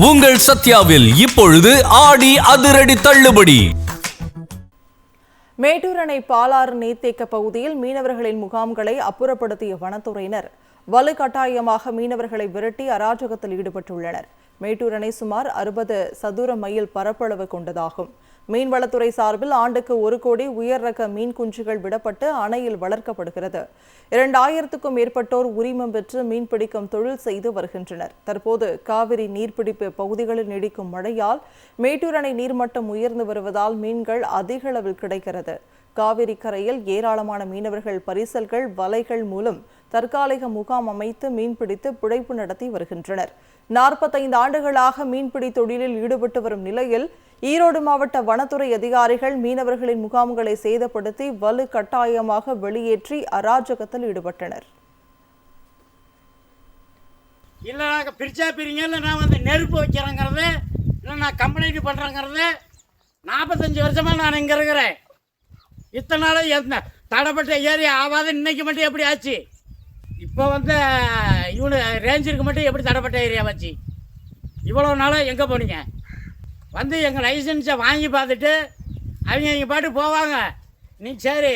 உங்கள் சத்யாவில் இப்பொழுது ஆடி அதிரடி தள்ளுபடி. மேட்டூர் அணை பாலாறு நீர்த்தேக்க பகுதியில் மீனவர்களின் முகாம்களை அப்புறப்படுத்திய வனத்துறையினர் வலுக்கட்டாயமாக மீனவர்களை விரட்டி அராஜகத்தில் ஈடுபட்டுள்ளனர். மேட்டூர் அணை சுமார் 60 சதுர மைல் பரப்பளவு கொண்டதாகும். மீன்வளத்துறை சார்பில் ஆண்டுக்கு 1 கோடி உயர் ரக மீன் குஞ்சுகள் விடப்பட்டு அணையில் வளர்க்கப்படுகிறது. 2000க்கும் மேற்பட்டோர் உரிமம் பெற்று மீன்பிடிக்கும் தொழில் செய்து வருகின்றனர். தற்போது காவிரி நீர்பிடிப்பு பகுதிகளில் நீடிக்கும் மழையால் மேட்டூர் அணை நீர்மட்டம் உயர்ந்து வருவதால் மீன்கள் அதிக அளவில் கிடைக்கிறது. காவிரி கரையில் ஏராளமான மீனவர்கள் பரிசல்கள், வலைகள் மூலம் தற்காலிக முகாம் அமைத்து மீன்பிடித்து பிழைப்பு நடத்தி வருகின்றனர். 45 ஆண்டுகளாக மீன்பிடி தொழிலில் ஈடுபட்டு வரும் நிலையில் ஈரோடு மாவட்ட வனத்துறை அதிகாரிகள் மீனவர்களின் முகாம்களை சேதப்படுத்தி வலுக்கட்டாயமாக வெளியேற்றி அராஜகத்தில் ஈடுபட்டனர். இல்லை நாங்கள் பிரிச்சா பிரிங்க, இல்லை நான் வந்து நெருப்பு வைக்கிறேங்கிறது, இல்லை நான் கம்ப்ளைண்ட் பண்ணுறேங்கிறது. 45 வருஷமாக நான் இங்கே இருக்கிறேன். இத்தனை நாள் எந்த தடைப்பட்ட ஏரியா ஆகாது, இன்னைக்கு மட்டும் எப்படி ஆச்சு? இப்போ வந்து இவனு ரேஞ்சிற்கு மட்டும் எப்படி தடைப்பட்ட ஏரியா வச்சு இவ்வளோ நாளாக எங்கே போனீங்க? வந்து எங்கள் லைசன்ஸை வாங்கி பார்த்துட்டு அவங்க பாட்டு போவாங்க. நீங்கள் சரி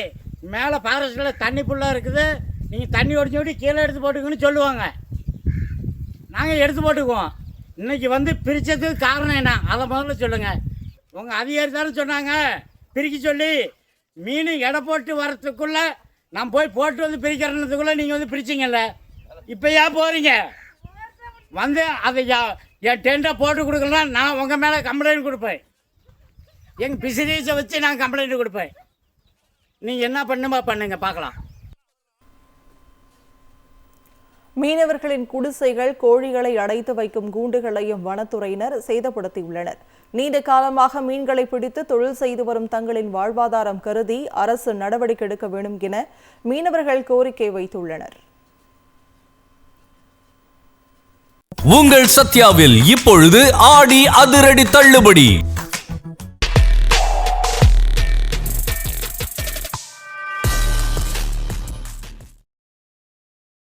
மேலே ஃபாரஸ்ட்டில் தண்ணி ஃபுல்லாக இருக்குது, நீங்கள் தண்ணி ஒடிச்சு விட்டு கீழே எடுத்து போட்டுக்கன்னு சொல்லுவாங்க. நாங்கள் எடுத்து போட்டுக்குவோம். இன்றைக்கி வந்து பிரித்ததுக்கு காரணம் என்ன, அதை முதல்ல சொல்லுங்கள். உங்கள் அதிகாரி தானே சொன்னாங்க பிரிக்க சொல்லி. மீன் எடை போட்டு வரத்துக்குள்ளே நான் போய் போட்டு வந்து பிரிக்கிறதுக்குள்ளே நீங்கள் வந்து பிரிச்சிங்கல்ல, இப்போ ஏன் போகிறீங்க? வந்து அதை என் டென்ட்டை போட்டு கொடுக்கலாம், நான் உங்கள் மேலே கம்ப்ளைண்ட் கொடுப்பேன். எங்கள் பிசினஸை வச்சு நான் கம்ப்ளைண்ட் கொடுப்பேன். நீங்கள் என்ன பண்ணுமா பண்ணுங்க பார்க்கலாம். மீனவர்களின் குடிசைகள், கோழிகளை அடைத்து வைக்கும் கூண்டுகளையும் வனத்துறையினர் சேதப்படுத்தியுள்ளனர். நீண்ட காலமாக மீன்களை பிடித்து தொழில் செய்து வரும் தங்களின் வாழ்வாதாரம் கருதி அரசு நடவடிக்கை எடுக்க வேண்டும் என மீனவர்கள் கோரிக்கை வைத்துள்ளனர். உங்கள் சத்யாவில் இப்பொழுது ஆடி அதிரடி தள்ளுபடி.